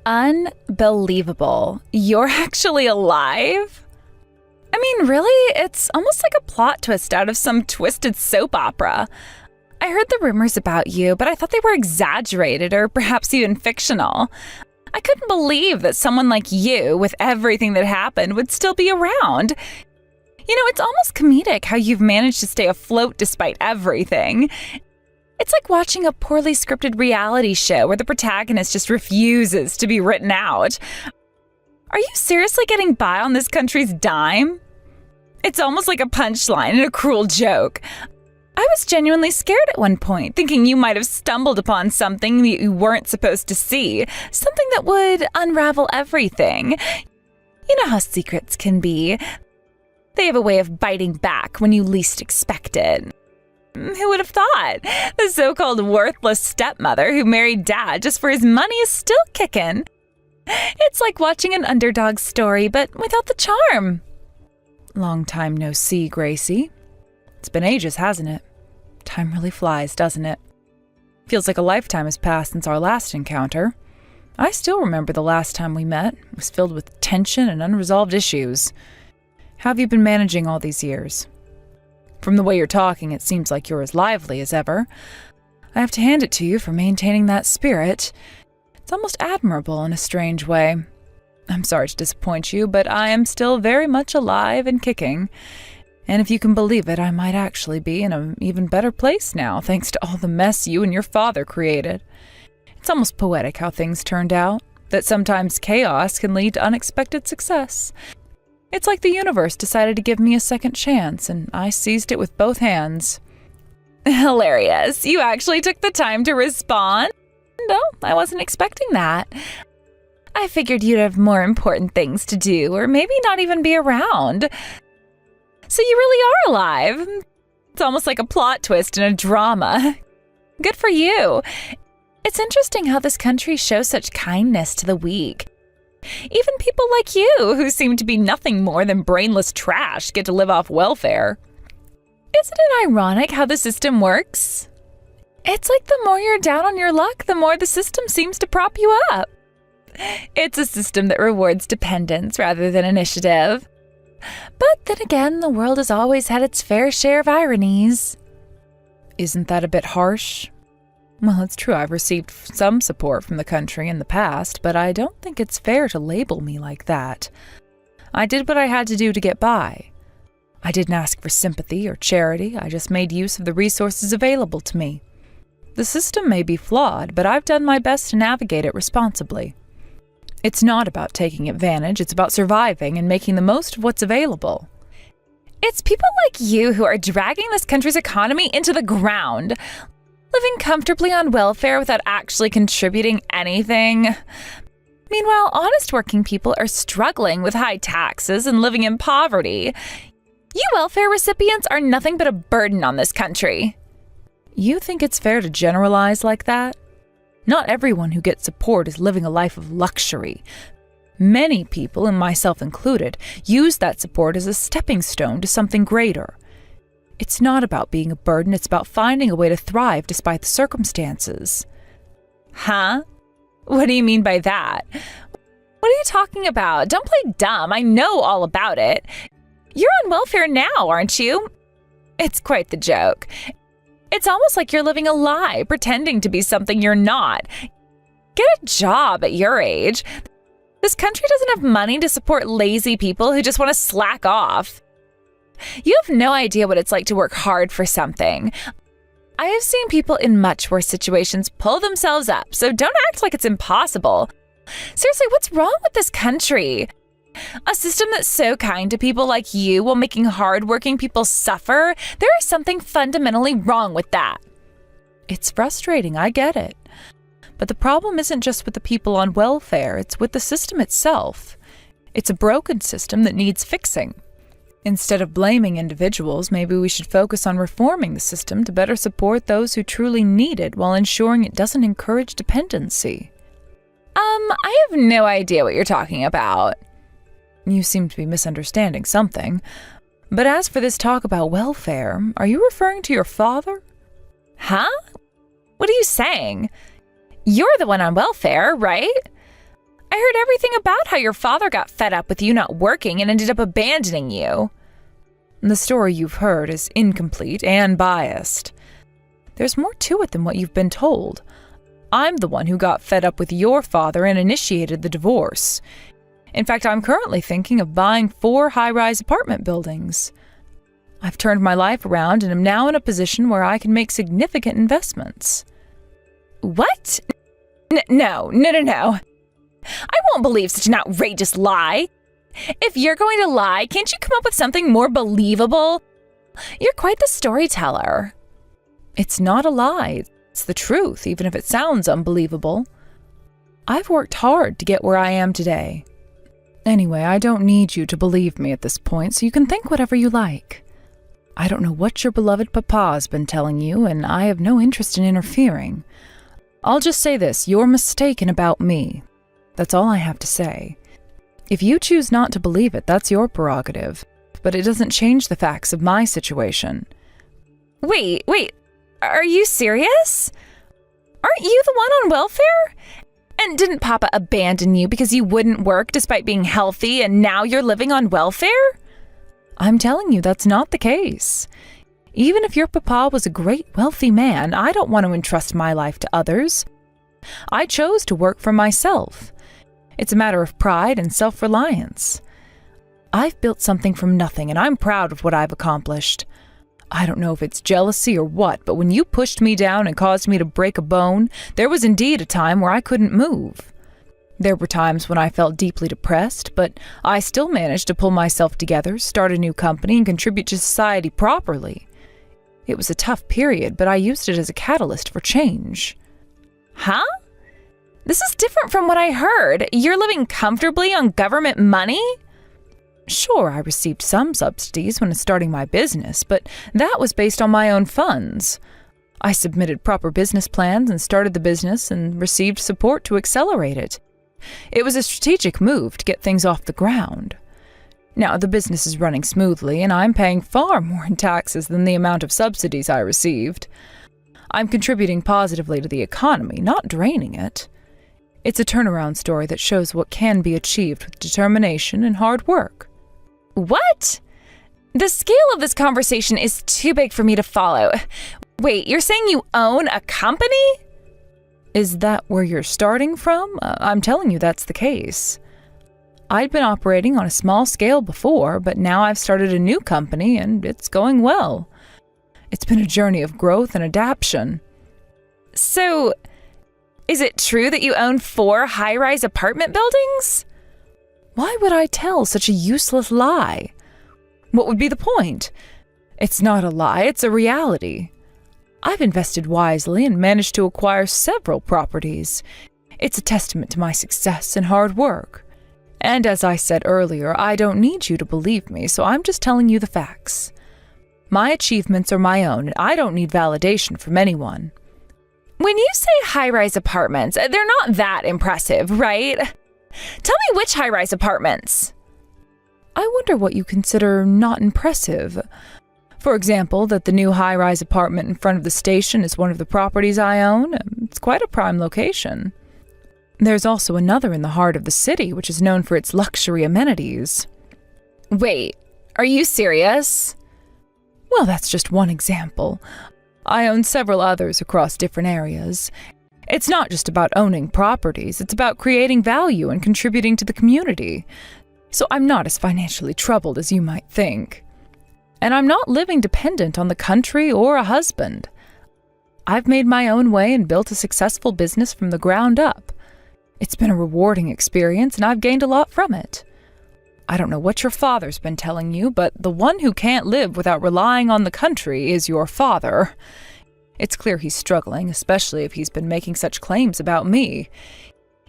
Unbelievable. You're actually alive? I mean, really? It's almost like a plot twist out of some twisted soap opera. I heard the rumors about you, but I thought they were exaggerated or perhaps even fictional. I couldn't believe that someone like you, with everything that happened, would still be around. You know, it's almost comedic how you've managed to stay afloat despite everything. It's like watching a poorly scripted reality show where the protagonist just refuses to be written out. Are you seriously getting by on this country's dime? It's almost like a punchline and a cruel joke. I was genuinely scared at one point, thinking you might have stumbled upon something that you weren't supposed to see, something that would unravel everything. You know how secrets can be. They have a way of biting back when you least expect it. Who would have thought? The so-called worthless stepmother who married dad just for his money is still kicking. It's like watching an underdog story, but without the charm. Long time no see, Gracie. It's been ages, hasn't it? Time really flies, doesn't it? Feels like a lifetime has passed since our last encounter. I still remember the last time we met. It was filled with tension and unresolved issues. How have you been managing all these years? From the way you're talking, it seems like you're as lively as ever. I have to hand it to you for maintaining that spirit. It's almost admirable in a strange way. I'm sorry to disappoint you, but I am still very much alive and kicking. And if you can believe it, I might actually be in an even better place now, thanks to all the mess you and your father created. It's almost poetic how things turned out, that sometimes chaos can lead to unexpected success. It's like the universe decided to give me a second chance, and I seized it with both hands. Hilarious. You actually took the time to respond? No, I wasn't expecting that. I figured you'd have more important things to do, or maybe not even be around. So you really are alive. It's almost like a plot twist in a drama. Good for you. It's interesting how this country shows such kindness to the weak. Even people like you, who seem to be nothing more than brainless trash, get to live off welfare. Isn't it ironic how the system works? It's like the more you're down on your luck, the more the system seems to prop you up. It's a system that rewards dependence rather than initiative. But then again, the world has always had its fair share of ironies. Isn't that a bit harsh? Well, it's true I've received some support from the country in the past, but I don't think it's fair to label me like that. I did what I had to do to get by. I didn't ask for sympathy or charity, I just made use of the resources available to me. The system may be flawed, but I've done my best to navigate it responsibly. It's not about taking advantage, it's about surviving and making the most of what's available. It's people like you who are dragging this country's economy into the ground, living comfortably on welfare without actually contributing anything. Meanwhile, honest working people are struggling with high taxes and living in poverty. You welfare recipients are nothing but a burden on this country. You think it's fair to generalize like that? Not everyone who gets support is living a life of luxury. Many people, and myself included, use that support as a stepping stone to something greater. It's not about being a burden, it's about finding a way to thrive despite the circumstances. Huh? What do you mean by that? What are you talking about? Don't play dumb, I know all about it. You're on welfare now, aren't you? It's quite the joke. It's almost like you're living a lie, pretending to be something you're not. Get a job at your age. This country doesn't have money to support lazy people who just want to slack off. You have no idea what it's like to work hard for something. I have seen people in much worse situations pull themselves up, so don't act like it's impossible. Seriously, what's wrong with this country? A system that's so kind to people like you while making hardworking people suffer? There is something fundamentally wrong with that. It's frustrating, I get it. But the problem isn't just with the people on welfare, it's with the system itself. It's a broken system that needs fixing. Instead of blaming individuals, maybe we should focus on reforming the system to better support those who truly need it while ensuring it doesn't encourage dependency. I have no idea what you're talking about. You seem to be misunderstanding something. But as for this talk about welfare, are you referring to your father? Huh? What are you saying? You're the one on welfare, right? I heard everything about how your father got fed up with you not working and ended up abandoning you. The story you've heard is incomplete and biased. There's more to it than what you've been told. I'm the one who got fed up with your father and initiated the divorce. In fact, I'm currently thinking of buying 4 high-rise apartment buildings. I've turned my life around and am now in a position where I can make significant investments. What? No. I won't believe such an outrageous lie. If you're going to lie, can't you come up with something more believable? You're quite the storyteller. It's not a lie. It's the truth, even if it sounds unbelievable. I've worked hard to get where I am today. Anyway, I don't need you to believe me at this point, so you can think whatever you like. I don't know what your beloved papa's been telling you, and I have no interest in interfering. I'll just say this, you're mistaken about me. That's all I have to say. If you choose not to believe it, that's your prerogative, but it doesn't change the facts of my situation. Wait, are you serious? Aren't you the one on welfare? And didn't Papa abandon you because you wouldn't work despite being healthy and now you're living on welfare? I'm telling you that's not the case. Even if your papa was a great wealthy man, I don't want to entrust my life to others. I chose to work for myself. It's a matter of pride and self-reliance. I've built something from nothing, and I'm proud of what I've accomplished. I don't know if it's jealousy or what, but when you pushed me down and caused me to break a bone, there was indeed a time where I couldn't move. There were times when I felt deeply depressed, but I still managed to pull myself together, start a new company, and contribute to society properly. It was a tough period, but I used it as a catalyst for change. Huh? This is different from what I heard. You're living comfortably on government money? Sure, I received some subsidies when starting my business, but that was based on my own funds. I submitted proper business plans and started the business and received support to accelerate it. It was a strategic move to get things off the ground. Now, the business is running smoothly, and I'm paying far more in taxes than the amount of subsidies I received. I'm contributing positively to the economy, not draining it. It's a turnaround story that shows what can be achieved with determination and hard work. What? The scale of this conversation is too big for me to follow. Wait, you're saying you own a company? Is that where you're starting from? I'm telling you that's the case. I'd been operating on a small scale before, but now I've started a new company and it's going well. It's been a journey of growth and adaptation. So, is it true that you own 4 high-rise apartment buildings? Why would I tell such a useless lie? What would be the point? It's not a lie, it's a reality. I've invested wisely and managed to acquire several properties. It's a testament to my success and hard work. And as I said earlier, I don't need you to believe me, so I'm just telling you the facts. My achievements are my own, and I don't need validation from anyone. When you say high-rise apartments, they're not that impressive, right? Tell me which high-rise apartments. I wonder what you consider not impressive. For example, that the new high-rise apartment in front of the station is one of the properties I own. It's quite a prime location. There's also another in the heart of the city, which is known for its luxury amenities. Wait, are you serious? Well, that's just one example. I own several others across different areas. It's not just about owning properties, it's about creating value and contributing to the community. So I'm not as financially troubled as you might think. And I'm not living dependent on the country or a husband. I've made my own way and built a successful business from the ground up. It's been a rewarding experience, and I've gained a lot from it. I don't know what your father's been telling you, but the one who can't live without relying on the country is your father. It's clear he's struggling, especially if he's been making such claims about me.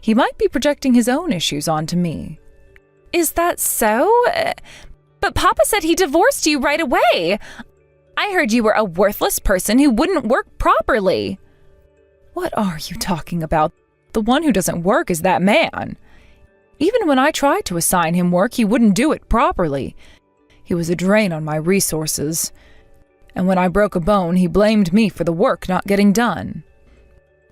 He might be projecting his own issues onto me. Is that so? But Papa said he divorced you right away. I heard you were a worthless person who wouldn't work properly. What are you talking about? The one who doesn't work is that man. Even when I tried to assign him work, he wouldn't do it properly. He was a drain on my resources. And when I broke a bone, he blamed me for the work not getting done.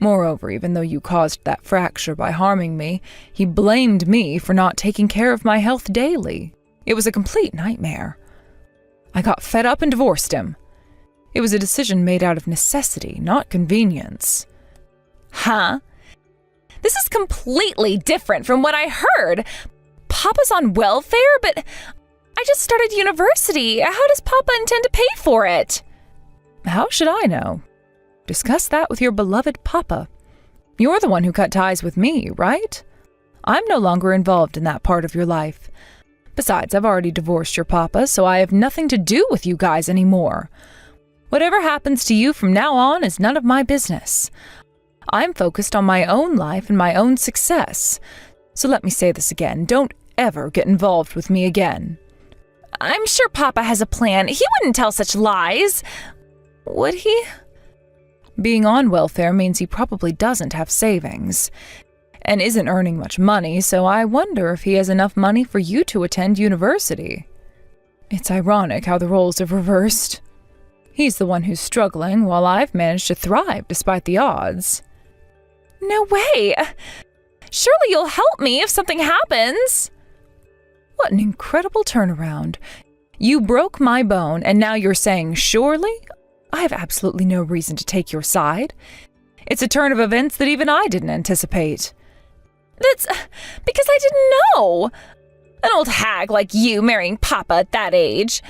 Moreover, even though you caused that fracture by harming me, he blamed me for not taking care of my health daily. It was a complete nightmare. I got fed up and divorced him. It was a decision made out of necessity, not convenience. Huh? This is completely different from what I heard. Papa's on welfare, but I just started university. How does Papa intend to pay for it? How should I know? Discuss that with your beloved Papa. You're the one who cut ties with me, right? I'm no longer involved in that part of your life. Besides, I've already divorced your Papa, so I have nothing to do with you guys anymore. Whatever happens to you from now on is none of my business. I'm focused on my own life and my own success. So let me say this again. Don't ever get involved with me again. I'm sure Papa has a plan. He wouldn't tell such lies. Would he? Being on welfare means he probably doesn't have savings and isn't earning much money, so I wonder if he has enough money for you to attend university. It's ironic how the roles have reversed. He's the one who's struggling, while I've managed to thrive despite the odds. No way! Surely you'll help me if something happens. What an incredible turnaround. You broke my bone, and now you're saying surely? I have absolutely no reason to take your side. It's a turn of events that even I didn't anticipate. That's because I didn't know. An old hag like you marrying Papa at that age.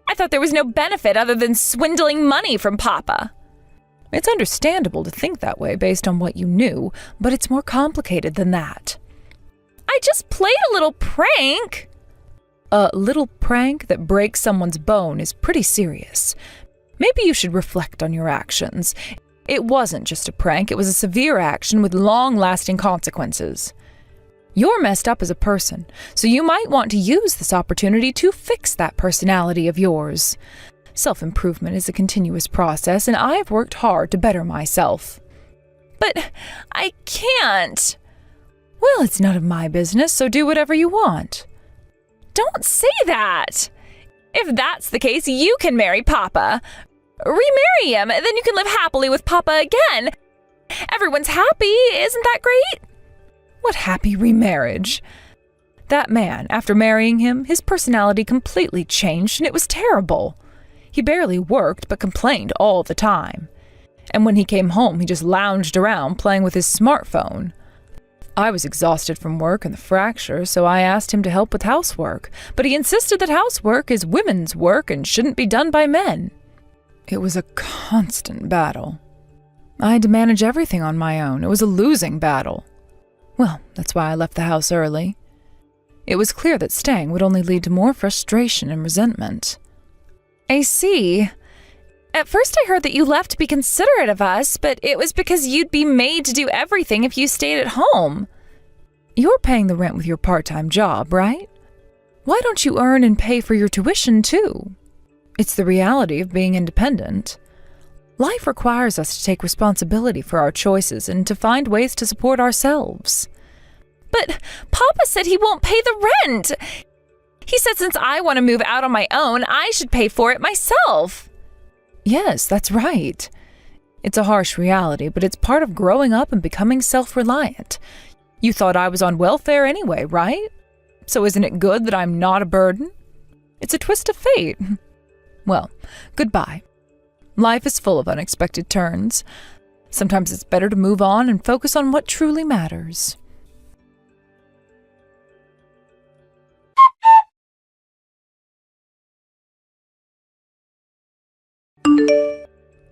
I thought there was no benefit other than swindling money from Papa. It's understandable to think that way based on what you knew, but it's more complicated than that. I just played a little prank. A little prank that breaks someone's bone is pretty serious. Maybe you should reflect on your actions. It wasn't just a prank, it was a severe action with long-lasting consequences. You're messed up as a person, so you might want to use this opportunity to fix that personality of yours. Self-improvement is a continuous process, and I've worked hard to better myself. But I can't. Well, it's none of my business, so do whatever you want. Don't say that. If that's the case, you can marry Papa. Remarry him, then you can live happily with Papa again. Everyone's happy, isn't that great? What happy remarriage? That man, after marrying him, his personality completely changed, and it was terrible. He barely worked, but complained all the time. And when he came home, he just lounged around playing with his smartphone. I was exhausted from work and the fracture, so I asked him to help with housework, but he insisted that housework is women's work and shouldn't be done by men. It was a constant battle. I had to manage everything on my own. It was a losing battle. Well, that's why I left the house early. It was clear that staying would only lead to more frustration and resentment. I see. At first I heard that you left to be considerate of us, but it was because you'd be made to do everything if you stayed at home. You're paying the rent with your part-time job, right? Why don't you earn and pay for your tuition, too? It's the reality of being independent. Life requires us to take responsibility for our choices and to find ways to support ourselves. But Papa said he won't pay the rent. He said since I want to move out on my own, I should pay for it myself. Yes, that's right. It's a harsh reality, but it's part of growing up and becoming self-reliant. You thought I was on welfare anyway, right? So isn't it good that I'm not a burden? It's a twist of fate. Well, goodbye. Life is full of unexpected turns. Sometimes it's better to move on and focus on what truly matters.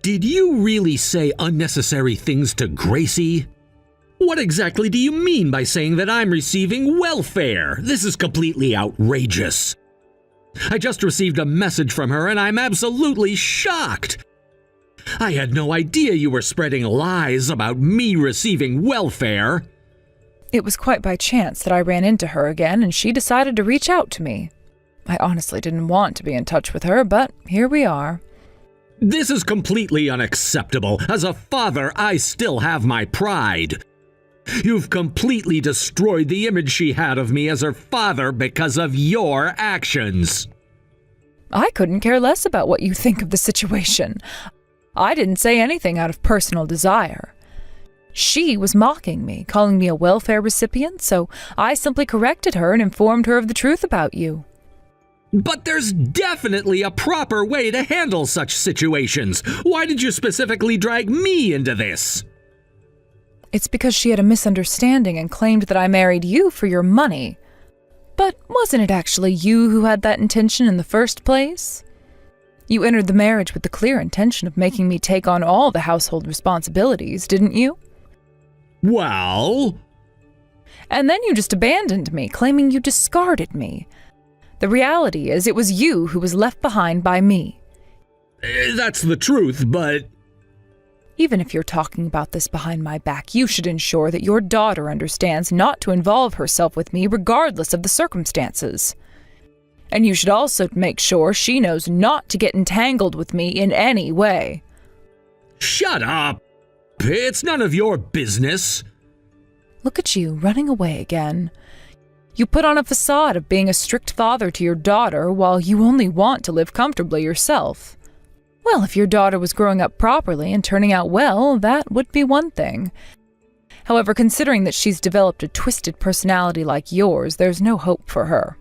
Did you really say unnecessary things to Gracie? What exactly do you mean by saying that I'm receiving welfare? This is completely outrageous. I just received a message from her and I'm absolutely shocked. I had no idea you were spreading lies about me receiving welfare. It was quite by chance that I ran into her again and she decided to reach out to me. I honestly didn't want to be in touch with her, but here we are. This is completely unacceptable. As a father, I still have my pride. You've completely destroyed the image she had of me as her father because of your actions. I couldn't care less about what you think of the situation. I didn't say anything out of personal desire. She was mocking me, calling me a welfare recipient, so I simply corrected her and informed her of the truth about you. But there's definitely a proper way to handle such situations. Why did you specifically drag me into this? It's because she had a misunderstanding and claimed that I married you for your money. But wasn't it actually you who had that intention in the first place? You entered the marriage with the clear intention of making me take on all the household responsibilities, didn't you? Well... And then you just abandoned me, claiming you discarded me. The reality is, it was you who was left behind by me. That's the truth, but... Even if you're talking about this behind my back, you should ensure that your daughter understands not to involve herself with me regardless of the circumstances. And you should also make sure she knows not to get entangled with me in any way. Shut up! It's none of your business. Look at you, running away again. You put on a facade of being a strict father to your daughter while you only want to live comfortably yourself. Well, if your daughter was growing up properly and turning out well, that would be one thing. However, considering that she's developed a twisted personality like yours, there's no hope for her.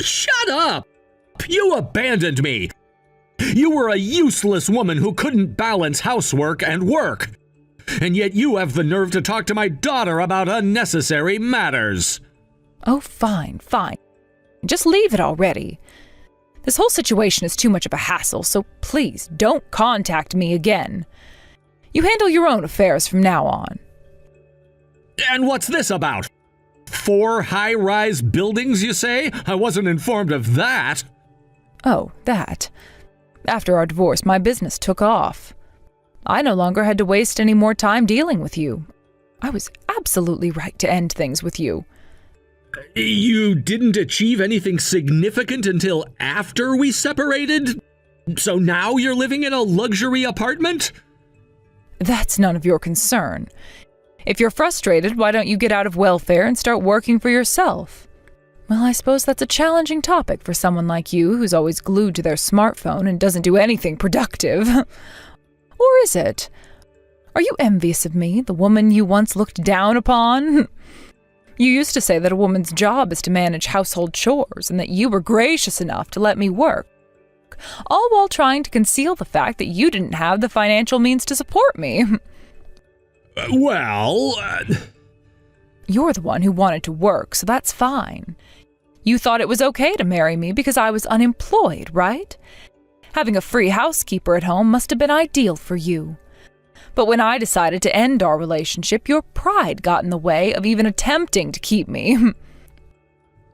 Shut up! You abandoned me! You were a useless woman who couldn't balance housework and work. And yet you have the nerve to talk to my daughter about unnecessary matters. Oh, fine. Just leave it already. This whole situation is too much of a hassle, so please don't contact me again. You handle your own affairs from now on. And what's this about? 4 high-rise buildings, you say? I wasn't informed of that. Oh, that. After our divorce, my business took off. I no longer had to waste any more time dealing with you. I was absolutely right to end things with you. You didn't achieve anything significant until after we separated? So now you're living in a luxury apartment? That's none of your concern. If you're frustrated, why don't you get out of welfare and start working for yourself? Well, I suppose that's a challenging topic for someone like you who's always glued to their smartphone and doesn't do anything productive. Or is it? Are you envious of me, the woman you once looked down upon? You used to say that a woman's job is to manage household chores and that you were gracious enough to let me work, all while trying to conceal the fact that you didn't have the financial means to support me. You're the one who wanted to work, so that's fine. You thought it was okay to marry me because I was unemployed, right? Having a free housekeeper at home must have been ideal for you. But when I decided to end our relationship, your pride got in the way of even attempting to keep me.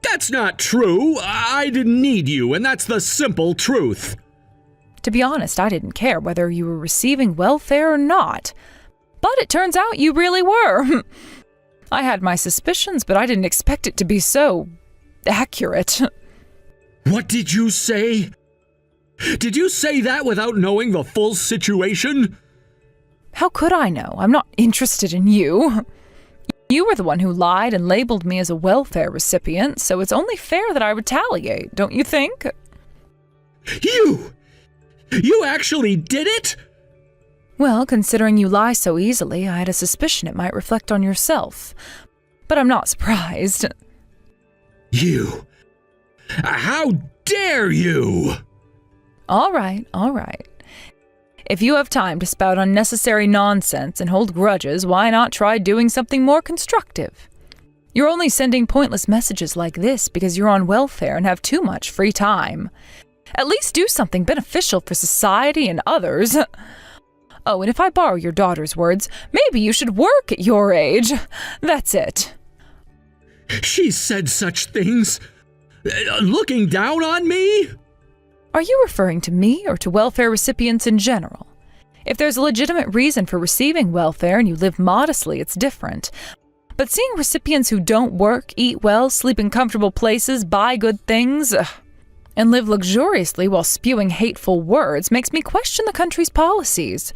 That's not true. I didn't need you, and that's the simple truth. To be honest, I didn't care whether you were receiving welfare or not. But it turns out you really were. I had my suspicions, but I didn't expect it to be so accurate. What did you say? Did you say that without knowing the full situation? How could I know? I'm not interested in you. You were the one who lied and labeled me as a welfare recipient, so it's only fair that I retaliate, don't you think? You actually did it? Well, considering you lie so easily, I had a suspicion it might reflect on yourself. But I'm not surprised. You! How dare you! All right. If you have time to spout unnecessary nonsense and hold grudges, why not try doing something more constructive? You're only sending pointless messages like this because you're on welfare and have too much free time. At least do something beneficial for society and others. Oh, and if I borrow your daughter's words, maybe you should work at your age. That's it. She said such things? Looking down on me? Are you referring to me or to welfare recipients in general? If there's a legitimate reason for receiving welfare and you live modestly, it's different. But seeing recipients who don't work, eat well, sleep in comfortable places, buy good things, and live luxuriously while spewing hateful words makes me question the country's policies.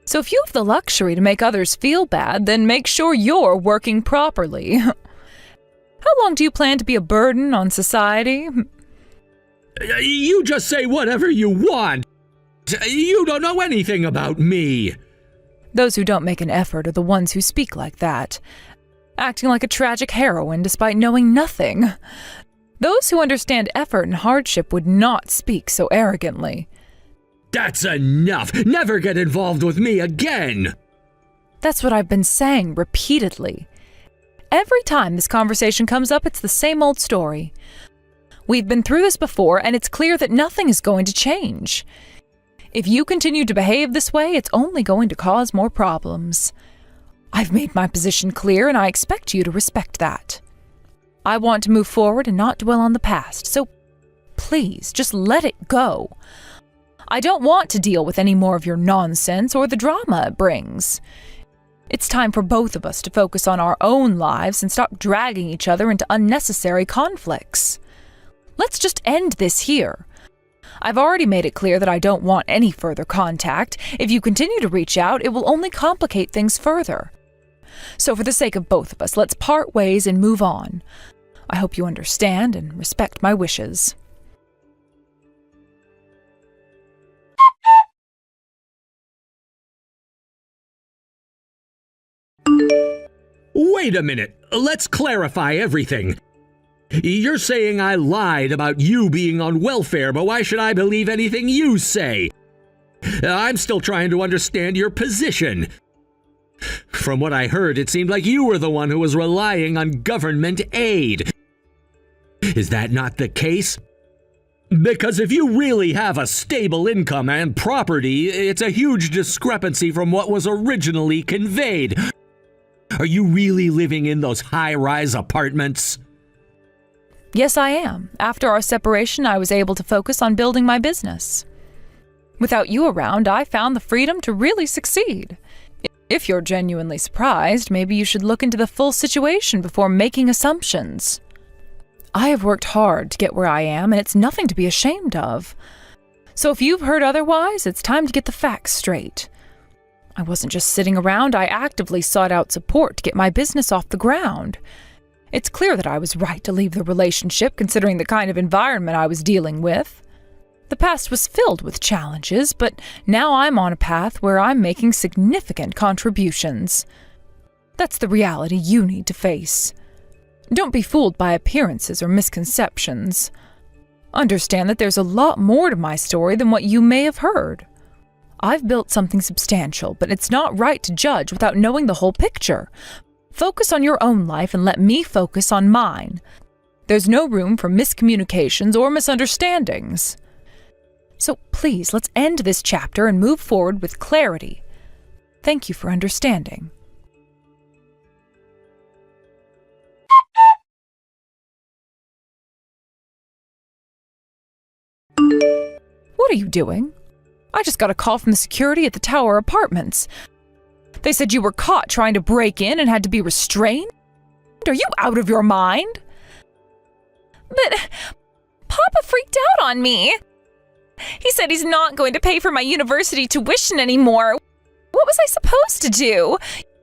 So if you have the luxury to make others feel bad, then make sure you're working properly. How long do you plan to be a burden on society? You just say whatever you want. You don't know anything about me. Those who don't make an effort are the ones who speak like that, acting like a tragic heroine despite knowing nothing. Those who understand effort and hardship would not speak so arrogantly. That's enough! Never get involved with me again! That's what I've been saying repeatedly. Every time this conversation comes up, it's the same old story. We've been through this before, and it's clear that nothing is going to change. If you continue to behave this way, it's only going to cause more problems. I've made my position clear, and I expect you to respect that. I want to move forward and not dwell on the past, so please, just let it go. I don't want to deal with any more of your nonsense or the drama it brings. It's time for both of us to focus on our own lives and stop dragging each other into unnecessary conflicts. Let's just end this here. I've already made it clear that I don't want any further contact. If you continue to reach out, it will only complicate things further. So for the sake of both of us, let's part ways and move on. I hope you understand and respect my wishes. Wait a minute. Let's clarify everything. You're saying I lied about you being on welfare, but why should I believe anything you say? I'm still trying to understand your position. From what I heard, it seemed like you were the one who was relying on government aid. Is that not the case? Because if you really have a stable income and property, it's a huge discrepancy from what was originally conveyed. Are you really living in those high-rise apartments? Yes, I am. After our separation, I was able to focus on building my business. Without you around, I found the freedom to really succeed. If you're genuinely surprised, maybe you should look into the full situation before making assumptions. I have worked hard to get where I am, and it's nothing to be ashamed of. So if you've heard otherwise, it's time to get the facts straight. I wasn't just sitting around, I actively sought out support to get my business off the ground. It's clear that I was right to leave the relationship considering the kind of environment I was dealing with. The past was filled with challenges, but now I'm on a path where I'm making significant contributions. That's the reality you need to face. Don't be fooled by appearances or misconceptions. Understand that there's a lot more to my story than what you may have heard. I've built something substantial, but it's not right to judge without knowing the whole picture. Focus on your own life and let me focus on mine. There's no room for miscommunications or misunderstandings. So please, let's end this chapter and move forward with clarity. Thank you for understanding. What are you doing? I just got a call from the security at the Tower Apartments. They said you were caught trying to break in and had to be restrained? Are you out of your mind? But Papa freaked out on me. He said he's not going to pay for my university tuition anymore. What was I supposed to do?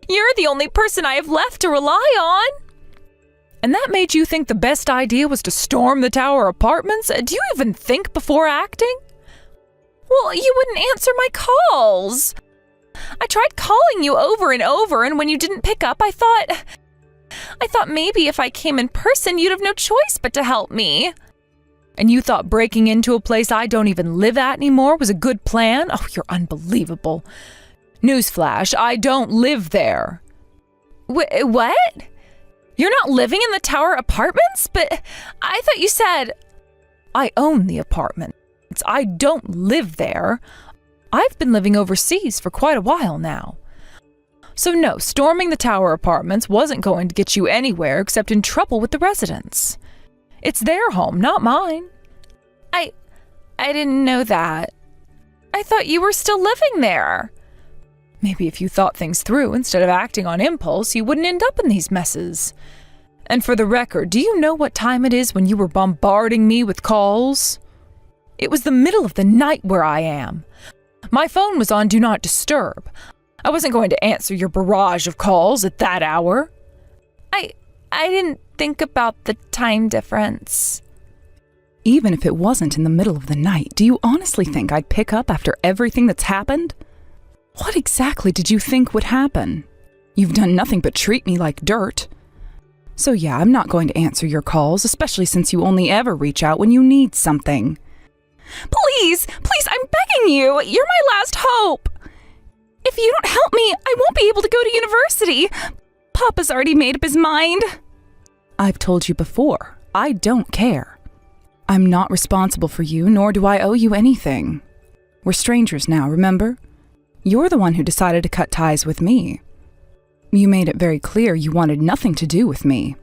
You're the only person I have left to rely on. And that made you think the best idea was to storm the Tower Apartments? Do you even think before acting? Well, you wouldn't answer my calls. I tried calling you over and over, and when you didn't pick up, I thought maybe if I came in person, you'd have no choice but to help me. And you thought breaking into a place I don't even live at anymore was a good plan? Oh, you're unbelievable. Newsflash, I don't live there. What? You're not living in the Tower Apartments? But I thought you said... I own the apartment. I don't live there. I've been living overseas for quite a while now. So no, storming the Tower Apartments wasn't going to get you anywhere except in trouble with the residents. It's their home, not mine. I didn't know that. I thought you were still living there. Maybe if you thought things through instead of acting on impulse, you wouldn't end up in these messes. And for the record, do you know what time it is when you were bombarding me with calls? It was the middle of the night where I am. My phone was on Do Not Disturb. I wasn't going to answer your barrage of calls at that hour. I didn't think about the time difference. Even if it wasn't in the middle of the night, do you honestly think I'd pick up after everything that's happened? What exactly did you think would happen? You've done nothing but treat me like dirt. So yeah, I'm not going to answer your calls, especially since you only ever reach out when you need something. Please, I'm begging you. You're my last hope. If you don't help me, I won't be able to go to university. Papa's already made up his mind. I've told you before, I don't care. I'm not responsible for you, nor do I owe you anything. We're strangers now, remember? You're the one who decided to cut ties with me. You made it very clear you wanted nothing to do with me.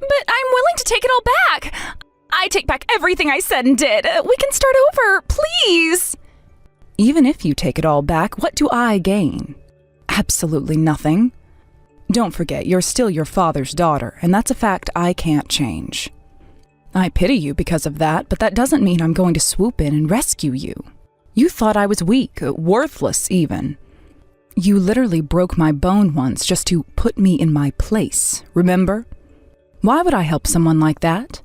But I'm willing to take it all back. I take back everything I said and did. We can start over, please. Even if you take it all back, what do I gain? Absolutely nothing. Don't forget, you're still your father's daughter, and that's a fact I can't change. I pity you because of that, but that doesn't mean I'm going to swoop in and rescue you. You thought I was weak, worthless even. You literally broke my bone once just to put me in my place, remember? Why would I help someone like that?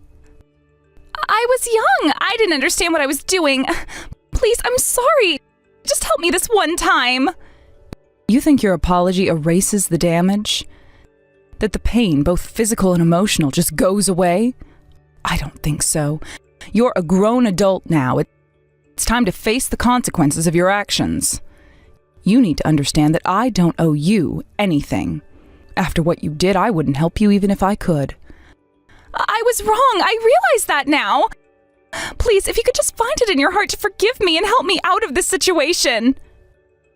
I was young. I didn't understand what I was doing. Please, I'm sorry. Just help me this one time. You think your apology erases the damage? That the pain, both physical and emotional, just goes away? I don't think so. You're a grown adult now. It's time to face the consequences of your actions. You need to understand that I don't owe you anything. After what you did, I wouldn't help you even if I could. I was wrong. I realize that now. Please, if you could just find it in your heart to forgive me and help me out of this situation.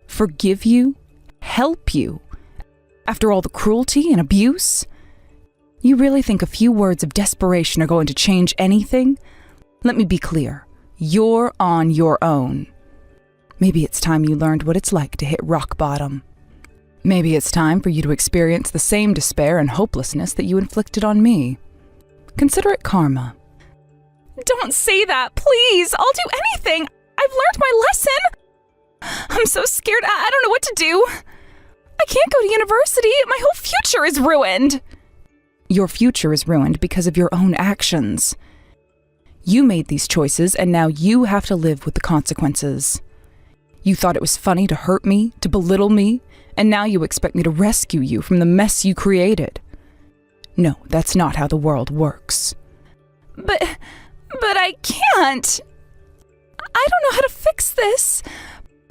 Forgive you? Help you? After all the cruelty and abuse? You really think a few words of desperation are going to change anything? Let me be clear. You're on your own. Maybe it's time you learned what it's like to hit rock bottom. Maybe it's time for you to experience the same despair and hopelessness that you inflicted on me. Consider it karma. Don't say that, please. I'll do anything. I've learned my lesson. I'm so scared. I don't know what to do. I can't go to university. My whole future is ruined. Your future is ruined because of your own actions. You made these choices, and now you have to live with the consequences. You thought it was funny to hurt me, to belittle me, and now you expect me to rescue you from the mess you created. No, that's not how the world works. But I can't. I don't know how to fix this.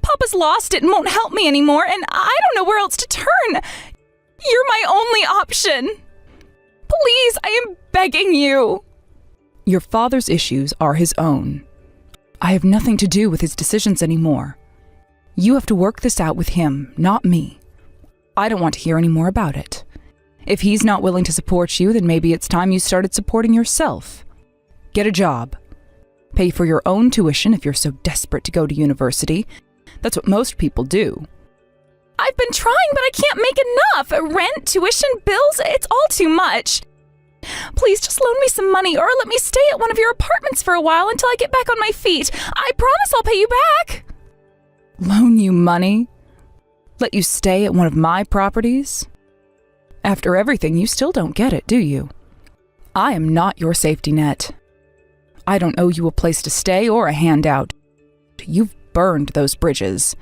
Papa's lost it and won't help me anymore, and I don't know where else to turn. You're my only option. Please, I am begging you. Your father's issues are his own. I have nothing to do with his decisions anymore. You have to work this out with him, not me. I don't want to hear any more about it. If he's not willing to support you, then maybe it's time you started supporting yourself. Get a job. Pay for your own tuition if you're so desperate to go to university. That's what most people do. I've been trying, but I can't make enough. Rent, tuition, bills, it's all too much. Please just loan me some money or let me stay at one of your apartments for a while until I get back on my feet. I promise I'll pay you back. Loan you money? Let you stay at one of my properties? After everything, you still don't get it, do you? I am not your safety net. I don't owe you a place to stay or a handout. You've burned those bridges.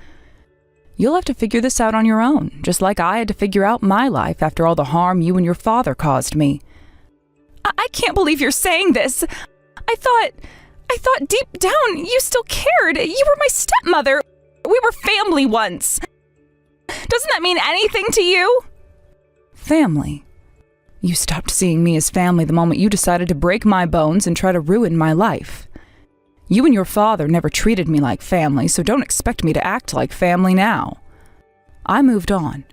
You'll have to figure this out on your own, just like I had to figure out my life after all the harm you and your father caused me. I can't believe you're saying this. I thought deep down you still cared. You were my stepmother. We were family once. Doesn't that mean anything to you? Family? You stopped seeing me as family the moment you decided to break my bones and try to ruin my life. You and your father never treated me like family, so don't expect me to act like family now. I moved on.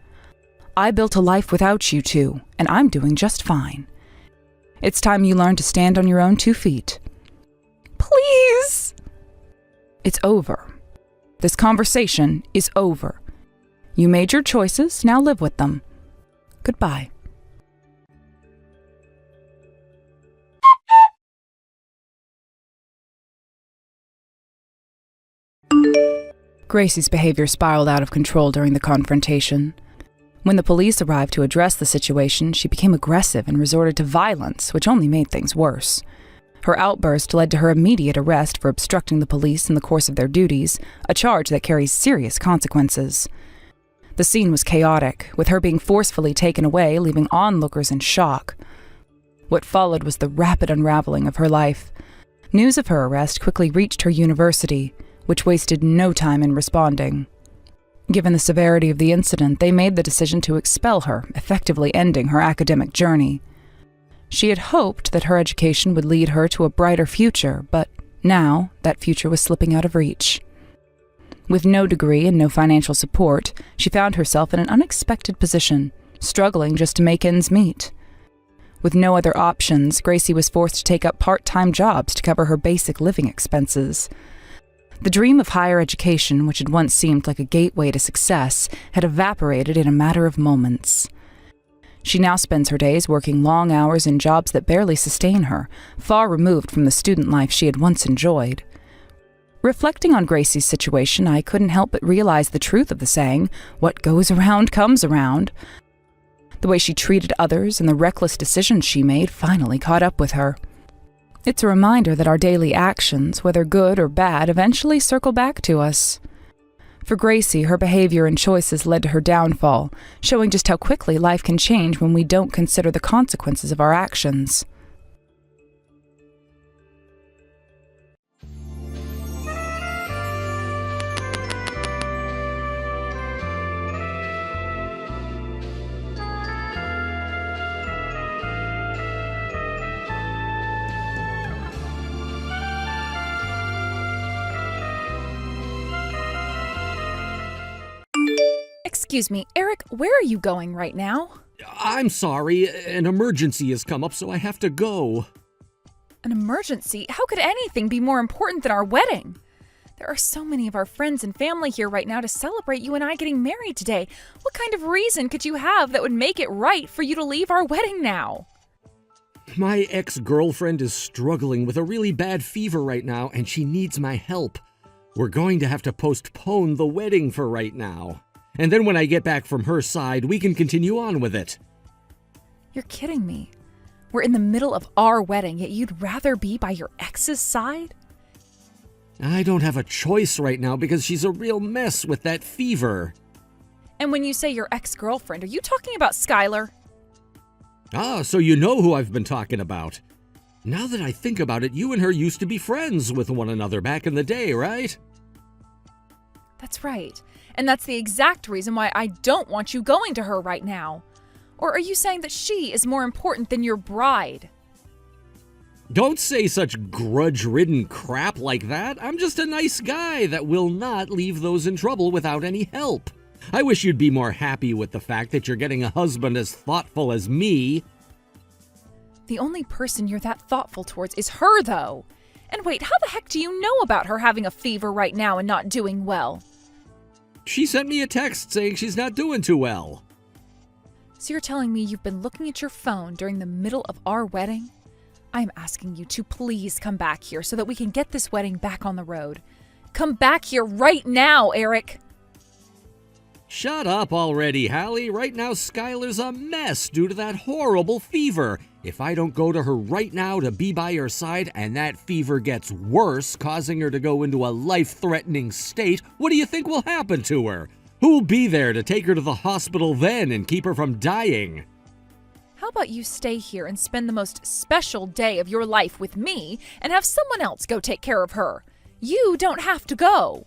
I built a life without you two, and I'm doing just fine. It's time you learn to stand on your own 2 feet. Please! It's over. This conversation is over. You made your choices, now live with them. Goodbye. Gracie's behavior spiraled out of control during the confrontation. When the police arrived to address the situation, she became aggressive and resorted to violence, which only made things worse. Her outburst led to her immediate arrest for obstructing the police in the course of their duties, a charge that carries serious consequences. The scene was chaotic, with her being forcefully taken away, leaving onlookers in shock. What followed was the rapid unraveling of her life. News of her arrest quickly reached her university, which wasted no time in responding. Given the severity of the incident, they made the decision to expel her, effectively ending her academic journey. She had hoped that her education would lead her to a brighter future, but now that future was slipping out of reach. With no degree and no financial support, she found herself in an unexpected position, struggling just to make ends meet. With no other options, Gracie was forced to take up part-time jobs to cover her basic living expenses. The dream of higher education, which had once seemed like a gateway to success, had evaporated in a matter of moments. She now spends her days working long hours in jobs that barely sustain her, far removed from the student life she had once enjoyed. Reflecting on Gracie's situation, I couldn't help but realize the truth of the saying, "What goes around comes around." The way she treated others and the reckless decisions she made finally caught up with her. It's a reminder that our daily actions, whether good or bad, eventually circle back to us. For Gracie, her behavior and choices led to her downfall, showing just how quickly life can change when we don't consider the consequences of our actions. Excuse me, Eric, where are you going right now? I'm sorry, an emergency has come up, so I have to go. An emergency? How could anything be more important than our wedding? There are so many of our friends and family here right now to celebrate you and I getting married today. What kind of reason could you have that would make it right for you to leave our wedding now? My ex-girlfriend is struggling with a really bad fever right now, and she needs my help. We're going to have to postpone the wedding for right now. And then when I get back from her side, we can continue on with it. You're kidding me. We're in the middle of our wedding, yet you'd rather be by your ex's side? I don't have a choice right now because she's a real mess with that fever. And when you say your ex-girlfriend, are you talking about Skylar? Ah, so you know who I've been talking about. Now that I think about it, you and her used to be friends with one another back in the day, right? That's right. And that's the exact reason why I don't want you going to her right now. Or are you saying that she is more important than your bride? Don't say such grudge-ridden crap like that. I'm just a nice guy that will not leave those in trouble without any help. I wish you'd be more happy with the fact that you're getting a husband as thoughtful as me. The only person you're that thoughtful towards is her, though. And wait, how the heck do you know about her having a fever right now and not doing well? She sent me a text saying she's not doing too well. So you're telling me you've been looking at your phone during the middle of our wedding? I'm asking you to please come back here so that we can get this wedding back on the road. Come back here right now, Eric! Shut up already, Hallie. Right now, Skylar's a mess due to that horrible fever. If I don't go to her right now to be by her side and that fever gets worse, causing her to go into a life-threatening state, what do you think will happen to her? Who'll be there to take her to the hospital then and keep her from dying? How about you stay here and spend the most special day of your life with me and have someone else go take care of her? You don't have to go.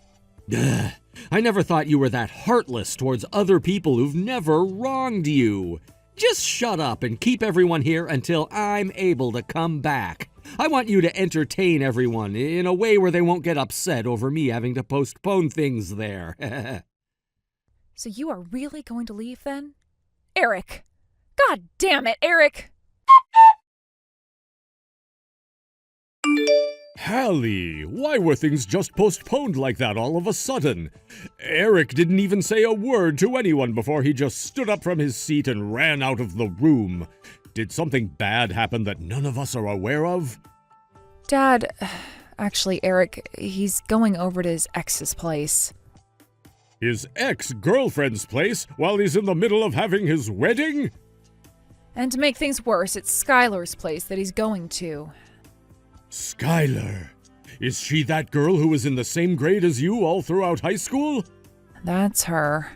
Ugh. I never thought you were that heartless towards other people who've never wronged you. Just shut up and keep everyone here until I'm able to come back. I want you to entertain everyone in a way where they won't get upset over me having to postpone things there. So you are really going to leave then? Eric! God damn it, Eric! Hallie, why were things just postponed like that all of a sudden? Eric didn't even say a word to anyone before he just stood up from his seat and ran out of the room. Did something bad happen that none of us are aware of? Dad, actually, Eric, he's going over to his ex's place. His ex-girlfriend's place while he's in the middle of having his wedding? And to make things worse, it's Skylar's place that he's going to. Skylar, is she that girl who was in the same grade as you all throughout high school? That's her.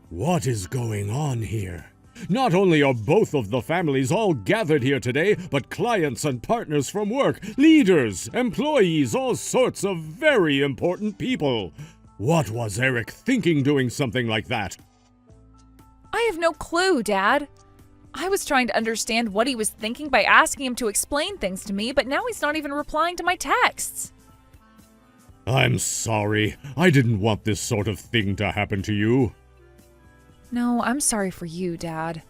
What is going on here? Not only are both of the families all gathered here today, but clients and partners from work, leaders, employees, all sorts of very important people. What was Eric thinking doing something like that? I have no clue, Dad. I was trying to understand what he was thinking by asking him to explain things to me, but now he's not even replying to my texts. I'm sorry. I didn't want this sort of thing to happen to you. No, I'm sorry for you, Dad.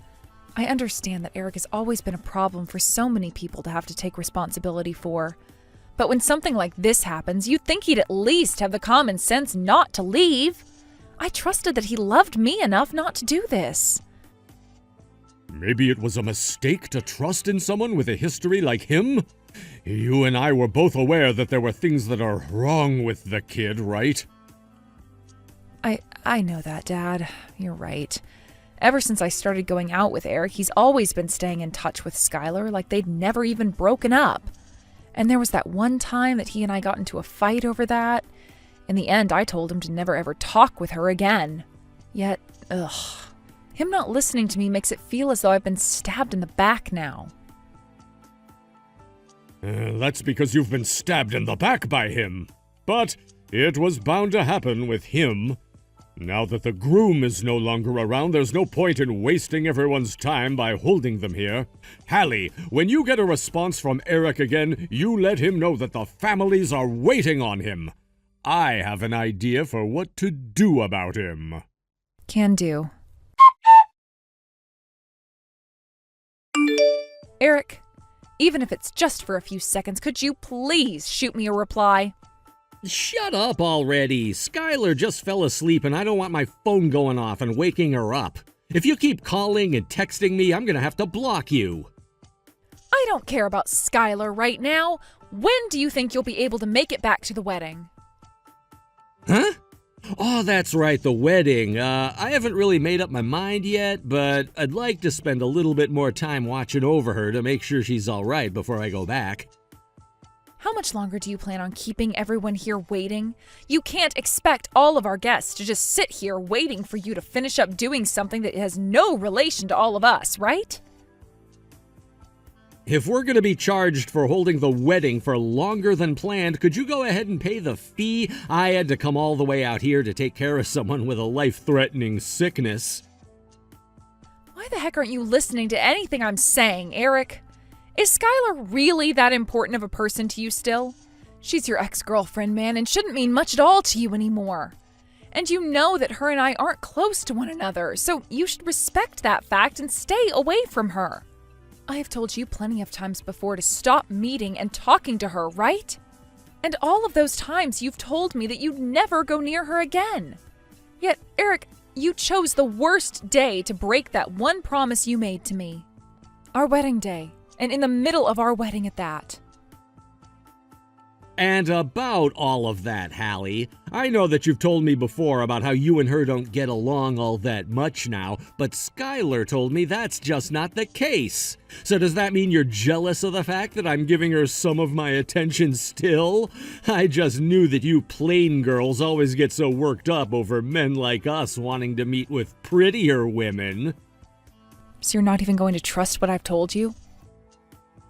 I understand that Eric has always been a problem for so many people to have to take responsibility for. But when something like this happens, you'd think he'd at least have the common sense not to leave. I trusted that he loved me enough not to do this. Maybe it was a mistake to trust in someone with a history like him? You and I were both aware that there were things that are wrong with the kid, right? I know that, Dad. You're right. Ever since I started going out with Eric, he's always been staying in touch with Skylar like they'd never even broken up. And there was that one time that he and I got into a fight over that. In the end, I told him to never ever talk with her again. Yet, him not listening to me makes it feel as though I've been stabbed in the back now. That's because you've been stabbed in the back by him. But it was bound to happen with him. Now that the groom is no longer around, there's no point in wasting everyone's time by holding them here. Hallie, when you get a response from Eric again, you let him know that the families are waiting on him. I have an idea for what to do about him. Can do. Eric, even if it's just for a few seconds, could you please shoot me a reply? Shut up already. Skylar just fell asleep and I don't want my phone going off and waking her up. If you keep calling and texting me, I'm gonna have to block you. I don't care about Skylar right now. When do you think you'll be able to make it back to the wedding? Huh? Oh, that's right, the wedding. I haven't really made up my mind yet, but I'd like to spend a little bit more time watching over her to make sure she's all right before I go back. How much longer do you plan on keeping everyone here waiting? You can't expect all of our guests to just sit here waiting for you to finish up doing something that has no relation to all of us, right? If we're going to be charged for holding the wedding for longer than planned, could you go ahead and pay the fee? I had to come all the way out here to take care of someone with a life-threatening sickness. Why the heck aren't you listening to anything I'm saying, Eric? Is Skylar really that important of a person to you still? She's your ex-girlfriend, man, and shouldn't mean much at all to you anymore. And you know that her and I aren't close to one another, so you should respect that fact and stay away from her. I have told you plenty of times before to stop meeting and talking to her, right? And all of those times you've told me that you'd never go near her again. Yet, Eric, you chose the worst day to break that one promise you made to me. Our wedding day. And in the middle of our wedding at that. And about all of that, Hallie, I know that you've told me before about how you and her don't get along all that much now, but Skylar told me that's just not the case. So does that mean you're jealous of the fact that I'm giving her some of my attention still? I just knew that you plain girls always get so worked up over men like us wanting to meet with prettier women. So you're not even going to trust what I've told you?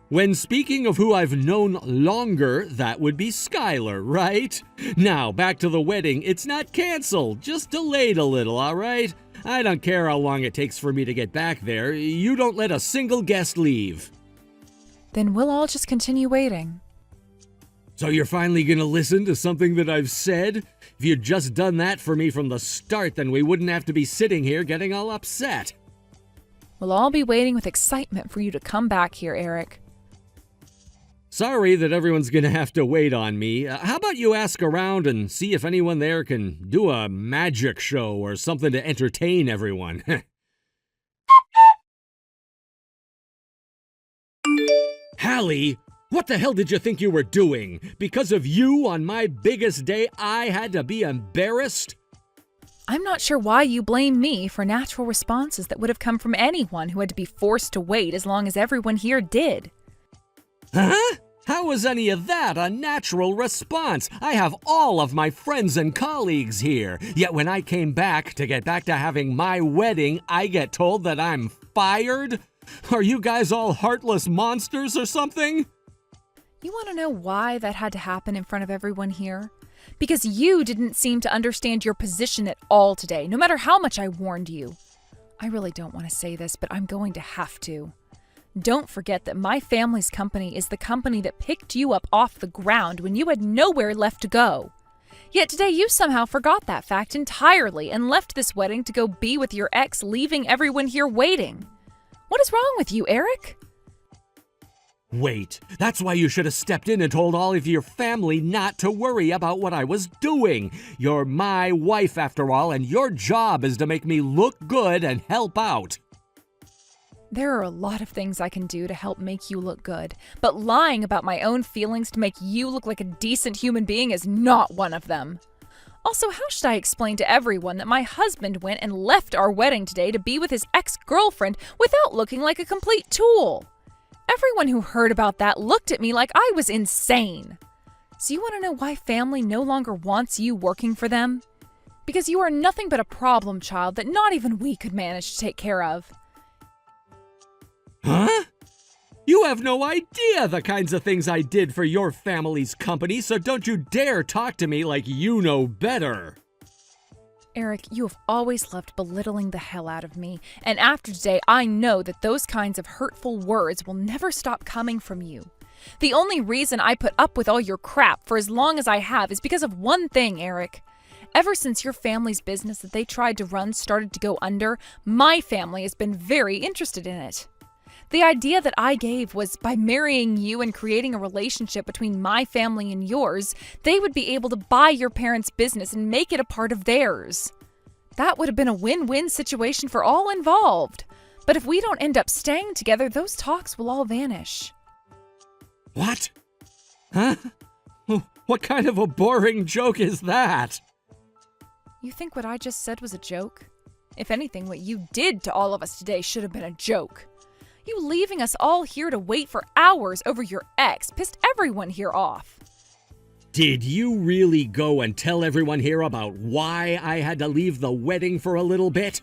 When speaking of who I've known longer, that would be Skylar, right? Now, back to the wedding. It's not canceled, just delayed a little, all right? I don't care how long it takes for me to get back there. You don't let a single guest leave. Then we'll all just continue waiting. So you're finally gonna listen to something that I've said? If you'd just done that for me from the start, then we wouldn't have to be sitting here getting all upset. We'll all be waiting with excitement for you to come back here, Eric. Sorry that everyone's gonna have to wait on me. How about you ask around and see if anyone there can do a magic show or something to entertain everyone? Hallie, what the hell did you think you were doing? Because of you, on my biggest day, I had to be embarrassed? I'm not sure why you blame me for natural responses that would have come from anyone who had to be forced to wait as long as everyone here did. Huh? How How was any of that a natural response? I have all of my friends and colleagues here. Yet when I came back to get back to having my wedding, I get told that I'm fired? Are you guys all heartless monsters or something? You want to know why that had to happen in front of everyone here? Because you didn't seem to understand your position at all today, no matter how much I warned you. I really don't want to say this, but I'm going to have to. Don't forget that my family's company is the company that picked you up off the ground when you had nowhere left to go. Yet today you somehow forgot that fact entirely and left this wedding to go be with your ex, leaving everyone here waiting. What is wrong with you, Eric? Wait, that's why you should have stepped in and told all of your family not to worry about what I was doing. You're my wife after all, and your job is to make me look good and help out. There are a lot of things I can do to help make you look good, but lying about my own feelings to make you look like a decent human being is not one of them. Also, how should I explain to everyone that my husband went and left our wedding today to be with his ex-girlfriend without looking like a complete tool? Everyone who heard about that looked at me like I was insane. So you want to know why family no longer wants you working for them? Because you are nothing but a problem child that not even we could manage to take care of. Huh? You have no idea the kinds of things I did for your family's company, so don't you dare talk to me like you know better. Eric, you have always loved belittling the hell out of me, and after today, I know that those kinds of hurtful words will never stop coming from you. The only reason I put up with all your crap for as long as I have is because of one thing, Eric. Ever since your family's business that they tried to run started to go under, my family has been very interested in it. The idea that I gave was by marrying you and creating a relationship between my family and yours, they would be able to buy your parents' business and make it a part of theirs. That would have been a win-win situation for all involved. But if we don't end up staying together, those talks will all vanish. What? Huh? What kind of a boring joke is that? You think what I just said was a joke? If anything, what you did to all of us today should have been a joke. You leaving us all here to wait for hours over your ex pissed everyone here off. Did you really go and tell everyone here about why I had to leave the wedding for a little bit?